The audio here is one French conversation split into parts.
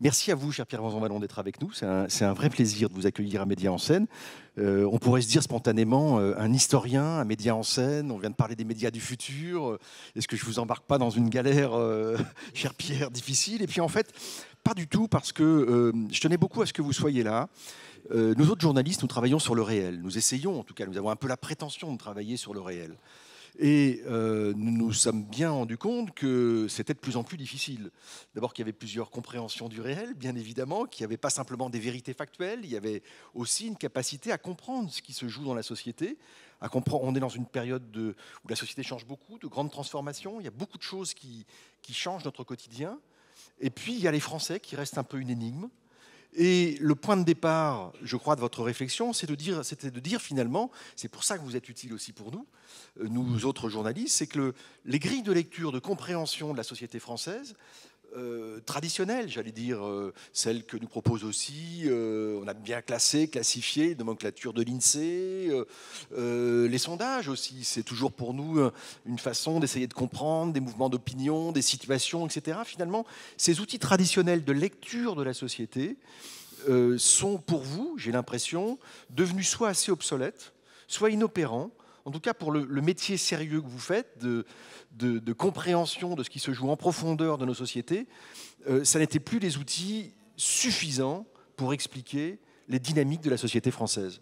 Merci à vous, cher Pierre Vanzon-Vallon, d'être avec nous. C'est un vrai plaisir de vous accueillir à Média en scène. On pourrait se dire spontanément, un historien, un média en scène, on vient de parler des médias du futur. Est-ce que je vous embarque pas dans une galère, cher Pierre, difficile? Et puis en fait, pas du tout, parce que je tenais beaucoup à ce que vous soyez là. Nous autres journalistes, nous travaillons sur le réel. Nous essayons, en tout cas, nous avons un peu la prétention de travailler sur le réel. Et nous nous sommes bien rendus compte que c'était de plus en plus difficile. D'abord qu'il y avait plusieurs compréhensions du réel, bien évidemment, qu'il n'y avait pas simplement des vérités factuelles, il y avait aussi une capacité à comprendre ce qui se joue dans la société. À comprendre, on est dans une période où la société change beaucoup, de grandes transformations, il y a beaucoup de choses qui changent notre quotidien. Et puis il y a les Français qui restent un peu une énigme. Et le point de départ, je crois, de votre réflexion, c'était de dire finalement, c'est pour ça que vous êtes utile aussi pour nous, nous autres journalistes, c'est que les grilles de lecture, de compréhension de la société française, traditionnelles, j'allais dire, celles que nous propose aussi, on a bien classifié, de nomenclature de l'INSEE, les sondages aussi, c'est toujours pour nous une façon d'essayer de comprendre des mouvements d'opinion, des situations, etc. Finalement, ces outils traditionnels de lecture de la société sont pour vous, j'ai l'impression, devenus soit assez obsolètes, soit inopérants, en tout cas pour le métier sérieux que vous faites, de compréhension de ce qui se joue en profondeur de nos sociétés, ça n'était plus des outils suffisants pour expliquer les dynamiques de la société française.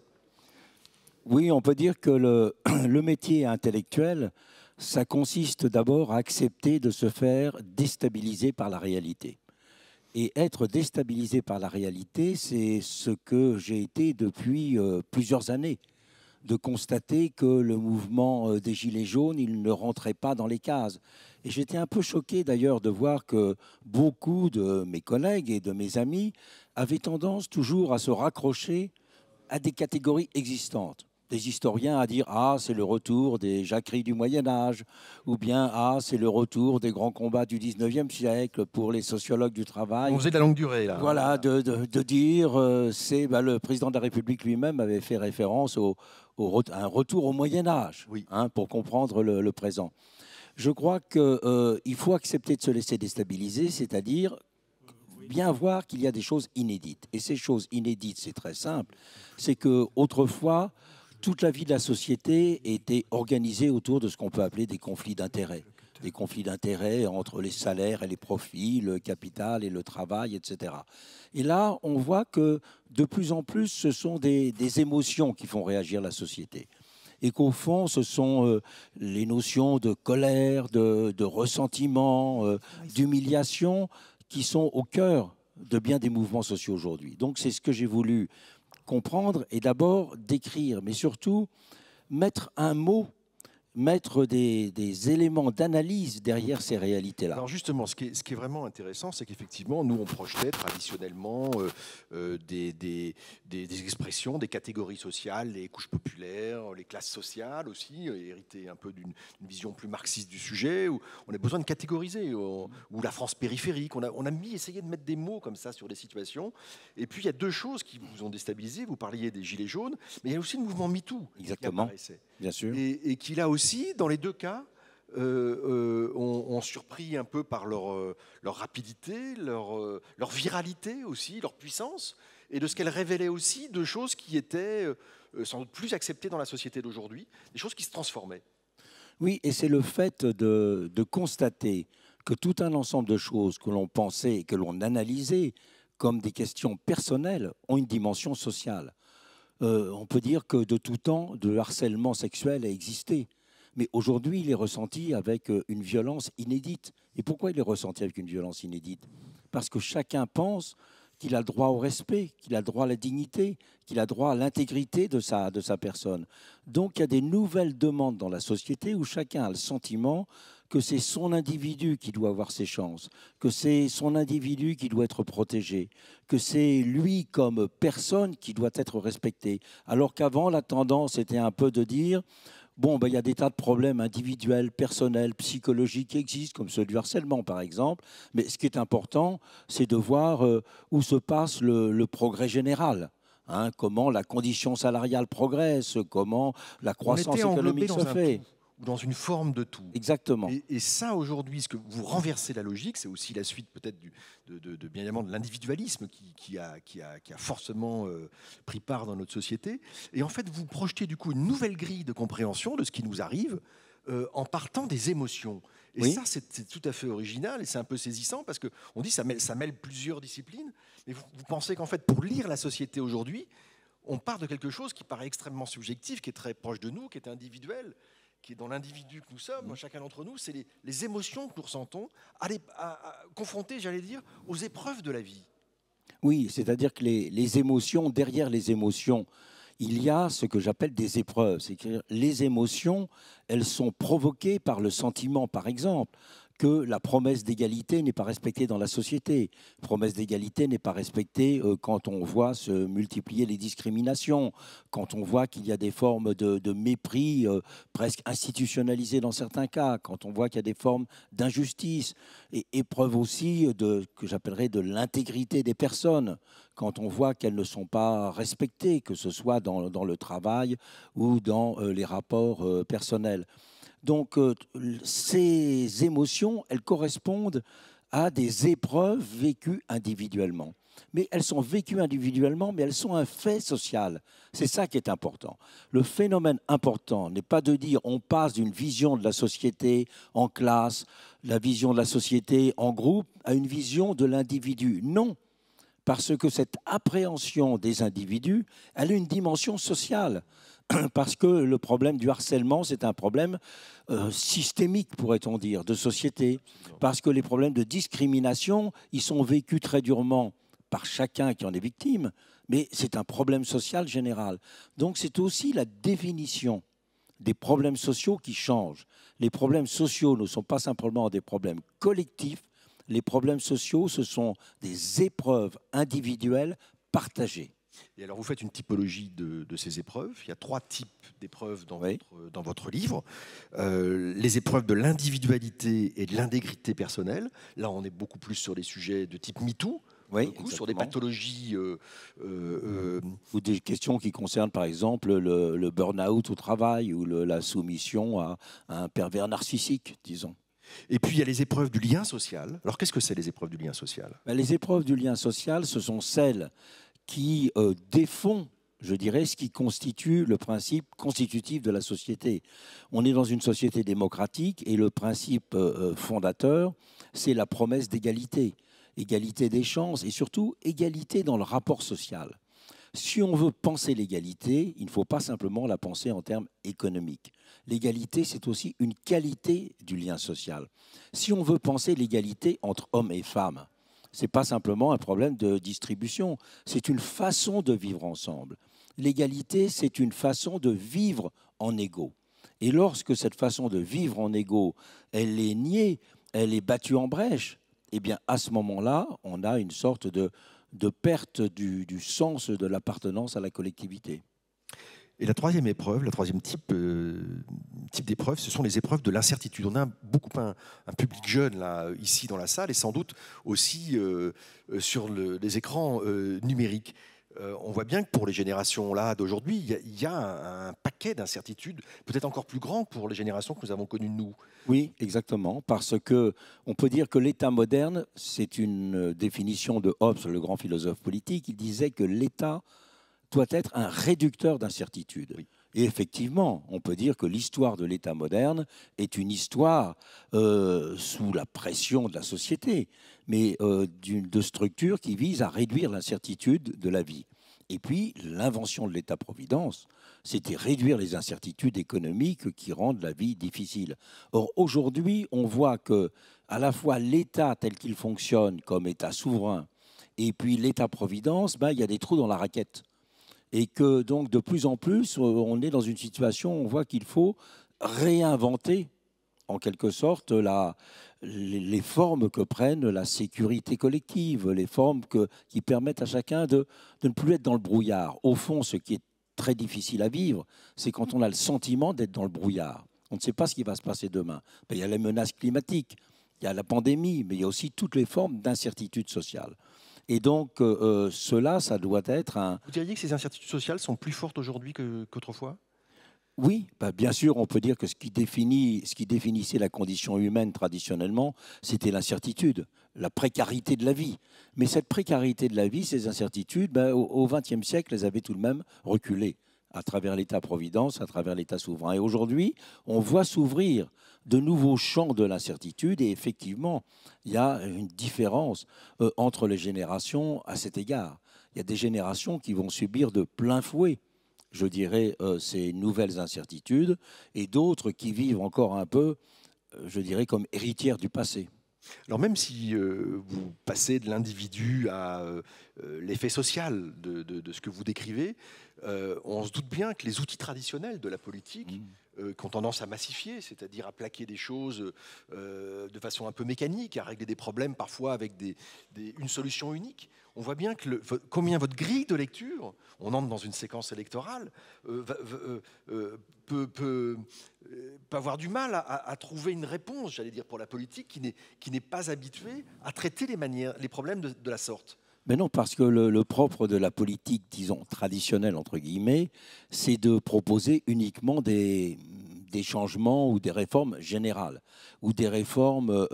Oui, on peut dire que le métier intellectuel, ça consiste d'abord à accepter de se faire déstabiliser par la réalité. Et être déstabilisé par la réalité, c'est ce que j'ai été depuis plusieurs années, de constater que le mouvement des Gilets jaunes, il ne rentrait pas dans les cases. Et j'étais un peu choqué d'ailleurs de voir que beaucoup de mes collègues et de mes amis avaient tendance toujours à se raccrocher à des catégories existantes. Des historiens à dire « Ah, c'est le retour des jacqueries du Moyen-Âge » ou bien « Ah, c'est le retour des grands combats du 19e siècle » pour les sociologues du travail. On faisait de la longue durée, là. Voilà, de dire, le président de la République lui-même avait fait référence à un retour au Moyen-Âge, Oui. Pour comprendre le présent. Je crois qu'il faut accepter de se laisser déstabiliser, c'est-à-dire bien voir qu'il y a des choses inédites. Et ces choses inédites, c'est très simple, c'est qu'autrefois, toute la vie de la société était organisée autour de ce qu'on peut appeler des conflits d'intérêts. Des conflits d'intérêts entre les salaires et les profits, le capital et le travail, etc. Et là, on voit que de plus en plus, ce sont des émotions qui font réagir la société. Et qu'au fond, ce sont les notions de colère, de ressentiment, d'humiliation qui sont au cœur de bien des mouvements sociaux aujourd'hui. Donc c'est ce que j'ai voulu comprendre et d'abord décrire, mais surtout mettre un mot, mettre des éléments d'analyse derrière ces réalités-là. Alors justement, ce qui est vraiment intéressant, c'est qu'effectivement, nous, on projetait traditionnellement des expressions, des catégories sociales, les couches populaires, les classes sociales aussi, héritées un peu d'une vision plus marxiste du sujet, où on a besoin de catégoriser, ou la France périphérique. On a essayé de mettre des mots comme ça sur des situations. Et puis, il y a deux choses qui vous ont déstabilisé. Vous parliez des Gilets jaunes, mais il y a aussi le mouvement MeToo. Exactement, bien sûr. Et qui, là aussi, dans les deux cas, ont surpris un peu par leur rapidité, leur viralité aussi, leur puissance, et de ce qu'elles révélaient aussi de choses qui étaient sans doute plus acceptées dans la société d'aujourd'hui, des choses qui se transformaient. Oui, et c'est le fait de constater que tout un ensemble de choses que l'on pensait et que l'on analysait comme des questions personnelles ont une dimension sociale. On peut dire que de tout temps, le harcèlement sexuel a existé. Mais aujourd'hui, il est ressenti avec une violence inédite. Et pourquoi il est ressenti avec une violence inédite? Parce que chacun pense qu'il a le droit au respect, qu'il a le droit à la dignité, qu'il a le droit à l'intégrité de sa personne. Donc il y a des nouvelles demandes dans la société où chacun a le sentiment que c'est son individu qui doit avoir ses chances, que c'est son individu qui doit être protégé, que c'est lui comme personne qui doit être respecté. Alors qu'avant, la tendance était un peu de dire, bon, ben, il y a des tas de problèmes individuels, personnels, psychologiques qui existent, comme ceux du harcèlement par exemple, mais ce qui est important, c'est de voir où se passe le progrès général. Hein, comment la condition salariale progresse, comment la croissance économique se fait. Ou dans une forme de tout. Exactement. Et ça, aujourd'hui, ce que vous renversez la logique, c'est aussi la suite peut-être bien évidemment de l'individualisme qui a forcément pris part dans notre société. Et en fait, vous projetez du coup une nouvelle grille de compréhension de ce qui nous arrive en partant des émotions. Et oui. ça, c'est tout à fait original et c'est un peu saisissant parce qu'on dit que ça mêle plusieurs disciplines. Mais vous pensez qu'en fait, pour lire la société aujourd'hui, on part de quelque chose qui paraît extrêmement subjectif, qui est très proche de nous, qui est individuel, qui est dans l'individu que nous sommes, chacun d'entre nous, c'est les émotions que nous ressentons, confrontées, j'allais dire, aux épreuves de la vie. Oui, c'est-à-dire que les émotions, derrière les émotions, il y a ce que j'appelle des épreuves. C'est-à-dire les émotions, elles sont provoquées par le sentiment, par exemple, que la promesse d'égalité n'est pas respectée dans la société. La promesse d'égalité n'est pas respectée quand on voit se multiplier les discriminations, quand on voit qu'il y a des formes de mépris presque institutionnalisées dans certains cas, quand on voit qu'il y a des formes d'injustice, et épreuve aussi que j'appellerais de l'intégrité des personnes, quand on voit qu'elles ne sont pas respectées, que ce soit dans le travail ou dans les rapports personnels. Donc, ces émotions, elles correspondent à des épreuves vécues individuellement. Mais elles sont vécues individuellement, mais elles sont un fait social. C'est ça qui est important. Le phénomène important n'est pas de dire on passe d'une vision de la société en classe, la vision de la société en groupe, à une vision de l'individu. Non, parce que cette appréhension des individus, elle a une dimension sociale. Parce que le problème du harcèlement, c'est un problème systémique, pourrait-on dire, de société. Parce que les problèmes de discrimination, ils sont vécus très durement par chacun qui en est victime, mais c'est un problème social général. Donc c'est aussi la définition des problèmes sociaux qui changent. Les problèmes sociaux ne sont pas simplement des problèmes collectifs, les problèmes sociaux, ce sont des épreuves individuelles partagées. Et alors, vous faites une typologie de ces épreuves. Il y a 3 types d'épreuves dans votre livre. Les épreuves de l'individualité et de l'intégrité personnelle. Là, on est beaucoup plus sur des sujets de type MeToo, sur des pathologies. Ou des questions qui concernent, par exemple, le burn-out au travail ou la soumission à un pervers narcissique, disons. Et puis, il y a les épreuves du lien social. Alors, qu'est-ce que c'est, les épreuves du lien social ? Les épreuves du lien social, ce sont celles qui défont, je dirais, ce qui constitue le principe constitutif de la société. On est dans une société démocratique et le principe fondateur, c'est la promesse d'égalité. Égalité des chances et surtout égalité dans le rapport social. Si on veut penser l'égalité, il ne faut pas simplement la penser en termes économiques. L'égalité, c'est aussi une qualité du lien social. Si on veut penser l'égalité entre hommes et femmes, ce n'est pas simplement un problème de distribution, c'est une façon de vivre ensemble. L'égalité, c'est une façon de vivre en égaux. Et lorsque cette façon de vivre en égaux, elle est niée, elle est battue en brèche, eh bien à ce moment-là, on a une sorte de perte du sens de l'appartenance à la collectivité. Et la troisième épreuve, le troisième type d'épreuve, ce sont les épreuves de l'incertitude. On a un public jeune là, ici dans la salle et sans doute aussi sur les écrans numériques. On voit bien que pour les générations là d'aujourd'hui, il y a un paquet d'incertitudes, peut-être encore plus grand pour les générations que nous avons connues nous. Oui, exactement, parce que on peut dire que l'État moderne, c'est une définition de Hobbes, le grand philosophe politique. Il disait que l'État doit être un réducteur d'incertitudes. Oui. Et effectivement, on peut dire que l'histoire de l'État moderne est une histoire sous la pression de la société, mais de structures qui visent à réduire l'incertitude de la vie. Et puis, l'invention de l'État-providence, c'était réduire les incertitudes économiques qui rendent la vie difficile. Or, aujourd'hui, on voit que à la fois l'État tel qu'il fonctionne comme État souverain et puis l'État-providence, il y a des trous dans la raquette. Et que donc de plus en plus, on est dans une situation où on voit qu'il faut réinventer en quelque sorte les formes que prennent la sécurité collective, les formes qui permettent à chacun de ne plus être dans le brouillard. Au fond, ce qui est très difficile à vivre, c'est quand on a le sentiment d'être dans le brouillard. On ne sait pas ce qui va se passer demain. Ben, il y a les menaces climatiques, il y a la pandémie, mais il y a aussi toutes les formes d'incertitude sociale. Et donc, cela, ça doit être un... Vous diriez que ces incertitudes sociales sont plus fortes aujourd'hui qu'autrefois? Oui, bah bien sûr, on peut dire que ce qui définissait la condition humaine traditionnellement, c'était l'incertitude, la précarité de la vie. Mais cette précarité de la vie, ces incertitudes, bah, au XXe siècle, elles avaient tout de même reculé à travers l'État-providence, à travers l'État souverain. Et aujourd'hui, on voit s'ouvrir de nouveaux champs de l'incertitude. Et effectivement, il y a une différence entre les générations à cet égard. Il y a des générations qui vont subir de plein fouet, je dirais, ces nouvelles incertitudes, et d'autres qui vivent encore un peu, je dirais, comme héritières du passé. Alors même si vous passez de l'individu à l'effet social de ce que vous décrivez, on se doute bien que les outils traditionnels de la politique, qui ont tendance à massifier, c'est-à-dire à plaquer des choses de façon un peu mécanique, à régler des problèmes parfois avec une solution unique. On voit bien que combien votre grille de lecture, on entre dans une séquence électorale, peut avoir du mal à trouver une réponse, j'allais dire, pour la politique qui n'est pas habituée à traiter les problèmes de la sorte. Mais non, parce que le propre de la politique, disons, traditionnelle, entre guillemets, c'est de proposer uniquement des changements ou des réformes générales, ou des réformes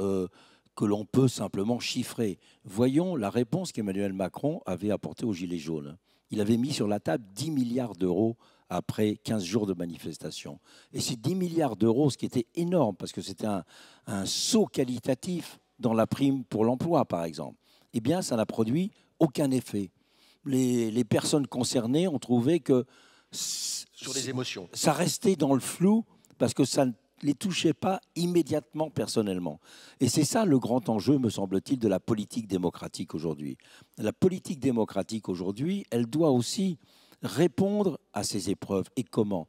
que l'on peut simplement chiffrer. Voyons la réponse qu'Emmanuel Macron avait apportée aux Gilets jaunes. Il avait mis sur la table 10 milliards d'euros après 15 jours de manifestation. Et ces 10 milliards d'euros, ce qui était énorme, parce que c'était un saut qualitatif dans la prime pour l'emploi, par exemple, eh bien, ça n'a produit aucun effet. Les personnes concernées ont trouvé que sur les émotions, ça restait dans le flou parce que ça ne les touchait pas immédiatement personnellement. Et c'est ça le grand enjeu, me semble-t-il, de la politique démocratique aujourd'hui. La politique démocratique aujourd'hui, elle doit aussi répondre à ces épreuves. Et comment?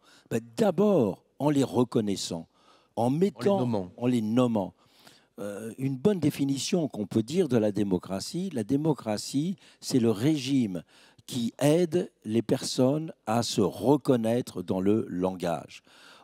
D'abord en les reconnaissant, en les nommant. Une bonne définition qu'on peut dire de la démocratie, c'est le régime qui aide les personnes à se reconnaître dans le langage.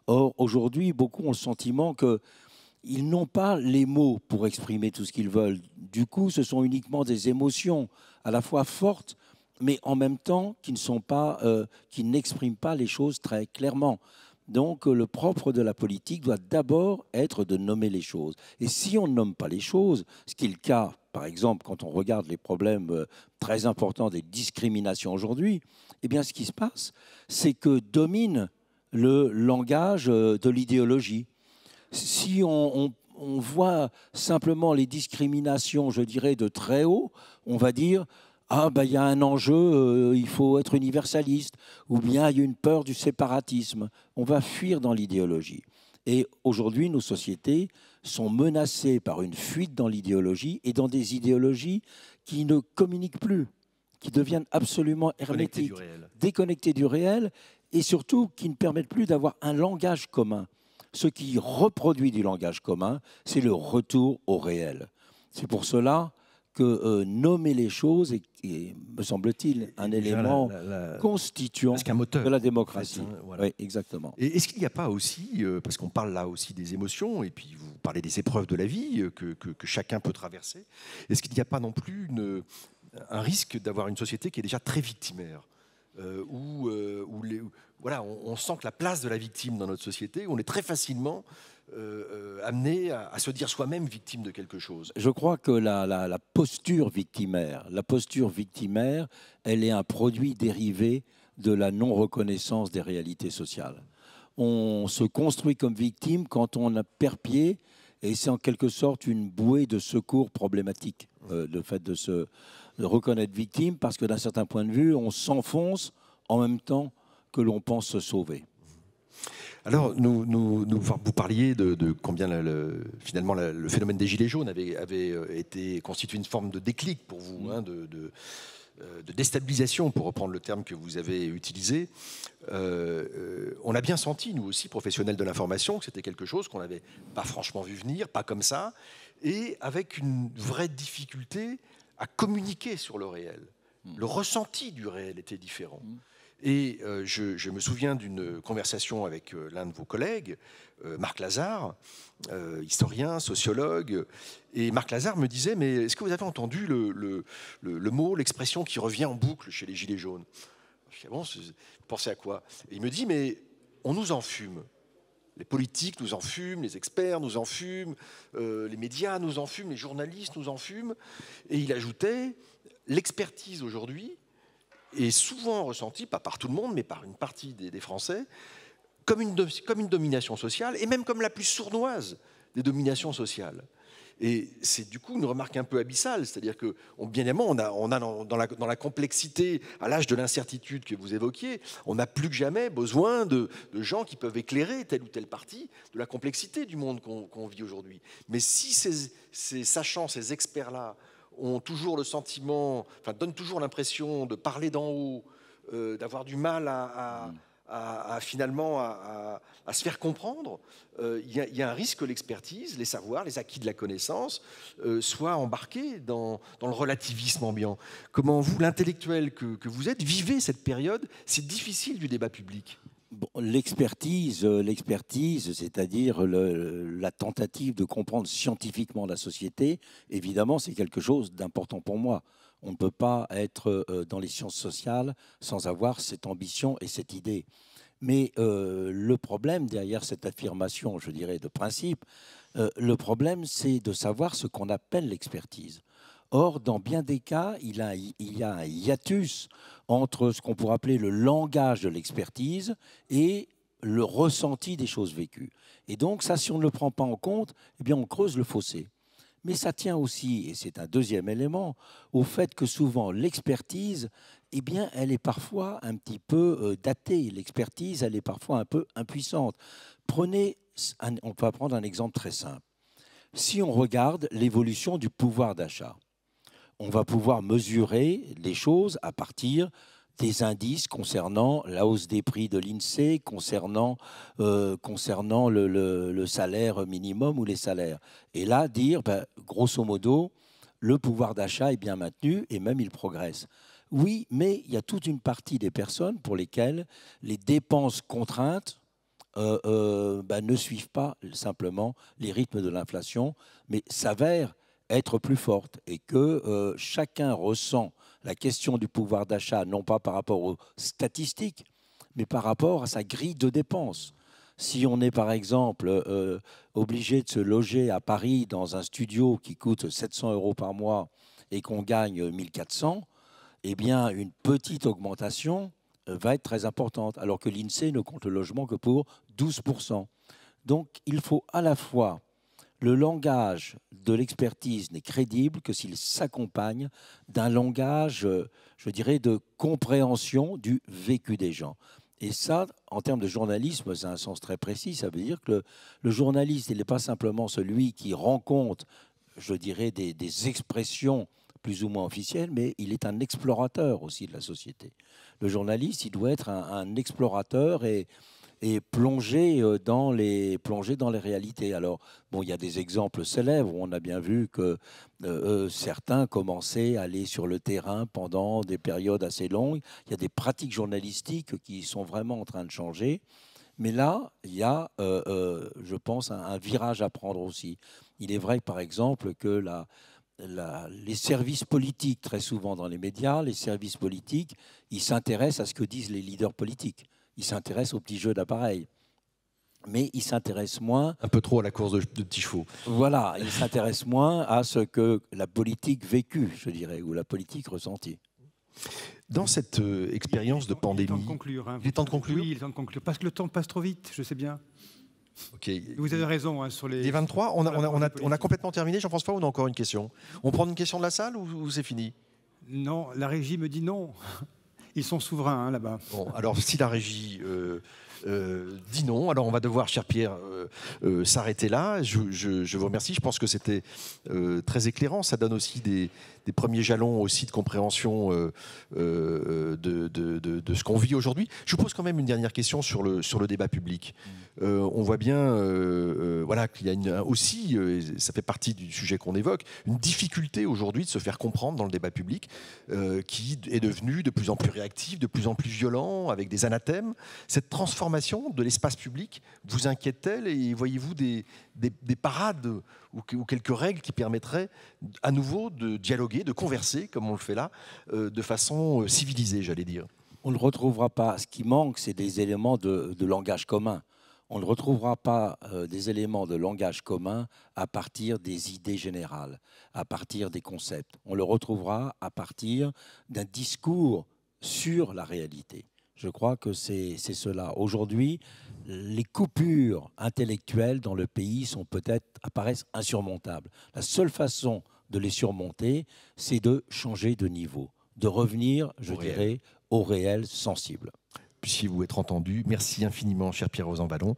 Or, aujourd'hui, beaucoup ont le sentiment qu'ils n'ont pas les mots pour exprimer tout ce qu'ils veulent. Du coup, ce sont uniquement des émotions à la fois fortes, mais en même temps qui n'expriment pas les choses très clairement. Donc, le propre de la politique doit d'abord être de nommer les choses. Et si on ne nomme pas les choses, ce qui est le cas, par exemple, quand on regarde les problèmes très importants des discriminations aujourd'hui, eh bien, ce qui se passe, c'est que domine le langage de l'idéologie. Si on voit simplement les discriminations, je dirais, de très haut, on va dire ah, ben, il y a un enjeu, il faut être universaliste, ou bien il y a une peur du séparatisme. On va fuir dans l'idéologie. Et aujourd'hui, nos sociétés sont menacées par une fuite dans l'idéologie et dans des idéologies qui ne communiquent plus, qui deviennent absolument hermétiques, déconnectées du réel, et surtout qui ne permettent plus d'avoir un langage commun. Ce qui reproduit du langage commun, c'est le retour au réel. C'est pour cela que nommer les choses est, me semble-t-il, un élément constituant de la démocratie. En fait, hein, voilà. Oui, exactement. Et est-ce qu'il n'y a pas aussi, parce qu'on parle là aussi des émotions, et puis vous parlez des épreuves de la vie que chacun peut traverser, est-ce qu'il n'y a pas non plus un risque d'avoir une société qui est déjà très victimaire, où voilà, on sent que la place de la victime dans notre société, on est très facilement amené à se dire soi-même victime de quelque chose. Je crois que la posture victimaire, elle est un produit dérivé de la non-reconnaissance des réalités sociales. On se construit comme victime quand on perd pied, et c'est en quelque sorte une bouée de secours problématique, le fait de reconnaître victime, parce que d'un certain point de vue, on s'enfonce en même temps que l'on pense se sauver. Alors, vous parliez de combien finalement le phénomène des Gilets jaunes avait été constitué une forme de déclic pour vous, hein, de déstabilisation, pour reprendre le terme que vous avez utilisé, on a bien senti, nous aussi, professionnels de l'information, que c'était quelque chose qu'on n'avait pas franchement vu venir, pas comme ça, et avec une vraie difficulté à communiquer sur le réel. Le ressenti du réel était différent. Et je me souviens d'une conversation avec l'un de vos collègues, Marc Lazare, historien, sociologue. Et Marc Lazare me disait, mais est-ce que vous avez entendu le mot, l'expression qui revient en boucle chez les Gilets jaunes? Je dis, ah bon, vous pensez à quoi? Et il me dit, mais on nous enfume. Les politiques nous enfument, les experts nous enfument, les médias nous enfument, les journalistes nous enfument. Et il ajoutait, l'expertise aujourd'hui est souvent ressentie, pas par tout le monde, mais par une partie des Français, comme une domination sociale, et même comme la plus sournoise des dominations sociales. Et c'est du coup une remarque un peu abyssale, c'est-à-dire que, bien évidemment, on a dans la complexité, à l'âge de l'incertitude que vous évoquiez, on a plus que jamais besoin de gens qui peuvent éclairer telle ou telle partie de la complexité du monde qu'on vit aujourd'hui. Mais si ces sachants, ces experts-là, ont toujours le sentiment, enfin donnent toujours l'impression de parler d'en haut, d'avoir du mal finalement à se faire comprendre, il y a un risque que l'expertise, les savoirs, les acquis de la connaissance soient embarqués dans le relativisme ambiant. Comment vous, l'intellectuel que vous êtes, vivez cette période si difficile du débat public? Bon, l'expertise, c'est-à-dire la tentative de comprendre scientifiquement la société, évidemment, c'est quelque chose d'important pour moi. On ne peut pas être dans les sciences sociales sans avoir cette ambition et cette idée. Mais le problème derrière cette affirmation, je dirais, de principe, le problème, c'est de savoir ce qu'on appelle l'expertise. Or, dans bien des cas, il y a un hiatus entre ce qu'on pourrait appeler le langage de l'expertise et le ressenti des choses vécues. Et donc, ça, si on ne le prend pas en compte, eh bien, on creuse le fossé. Mais ça tient aussi, et c'est un deuxième élément, au fait que souvent l'expertise, eh bien, elle est parfois un petit peu datée. L'expertise, elle est parfois un peu impuissante. On peut prendre un exemple très simple. Si on regarde l'évolution du pouvoir d'achat, on va pouvoir mesurer les choses à partir des indices concernant la hausse des prix de l'INSEE, concernant le salaire minimum ou les salaires. Et là, dire, grosso modo, le pouvoir d'achat est bien maintenu et même il progresse. Oui, mais il y a toute une partie des personnes pour lesquelles les dépenses contraintes ne suivent pas simplement les rythmes de l'inflation, mais s'avèrent être plus forte et que chacun ressent la question du pouvoir d'achat, non pas par rapport aux statistiques, mais par rapport à sa grille de dépenses. Si on est par exemple obligé de se loger à Paris dans un studio qui coûte 700 € par mois et qu'on gagne 1400, eh bien une petite augmentation va être très importante, alors que l'INSEE ne compte le logement que pour 12%. Donc il faut à la fois le langage de l'expertise n'est crédible que s'il s'accompagne d'un langage, je dirais, de compréhension du vécu des gens. Et ça, en termes de journalisme, c'est un sens très précis. Ça veut dire que le journaliste, il n'est pas simplement celui qui rencontre, je dirais, des expressions plus ou moins officielles, mais il est un explorateur aussi de la société. Le journaliste, il doit être un explorateur et plonger dans les réalités. Alors, bon, il y a des exemples célèbres où on a bien vu que certains commençaient à aller sur le terrain pendant des périodes assez longues. Il y a des pratiques journalistiques qui sont vraiment en train de changer. Mais là, il y a, je pense, un virage à prendre aussi. Il est vrai, par exemple, que les services politiques, très souvent dans les médias, les services politiques, ils s'intéressent à ce que disent les leaders politiques. Ils s'intéressent aux petits jeux d'appareil. Mais ils s'intéressent moins... Un peu trop à la course de petits chevaux. Voilà, ils s'intéressent moins à ce que la politique vécue, je dirais, ou la politique ressentie. Dans cette expérience de pandémie... Il est temps de conclure. Hein. Il est temps de conclure ? Oui, il est temps de conclure. Parce que le temps passe trop vite, je sais bien. Okay. Vous avez raison. Hein, sur les 23, on a complètement terminé. Jean-François, on a encore une question. On prend une question de la salle ou c'est fini? Non, la régie me dit non. Ils sont souverains hein, là-bas. Bon, alors si la régie dit non. Alors on va devoir, cher Pierre, s'arrêter là. Je vous remercie. Je pense que c'était très éclairant. Ça donne aussi des premiers jalons aussi de compréhension de ce qu'on vit aujourd'hui. Je vous pose quand même une dernière question sur le débat public. On voit bien voilà, qu'il y a aussi, ça fait partie du sujet qu'on évoque, une difficulté aujourd'hui de se faire comprendre dans le débat public qui est devenu de plus en plus réactif, de plus en plus violent, avec des anathèmes. Cette transformation de l'espace public vous inquiète-t-elle et voyez-vous des parades ou quelques règles qui permettraient à nouveau de dialoguer, de converser, comme on le fait là, de façon civilisée, j'allais dire? On ne retrouvera pas. Ce qui manque, c'est des éléments de langage commun. On ne retrouvera pas des éléments de langage commun à partir des idées générales, à partir des concepts. On le retrouvera à partir d'un discours sur la réalité. Je crois que c'est cela. Aujourd'hui, les coupures intellectuelles dans le pays apparaissent insurmontables. La seule façon de les surmonter, c'est de changer de niveau, de revenir, je dirais, au réel sensible. Puissiez-vous être entendu. Merci infiniment, cher Pierre Rosanvallon.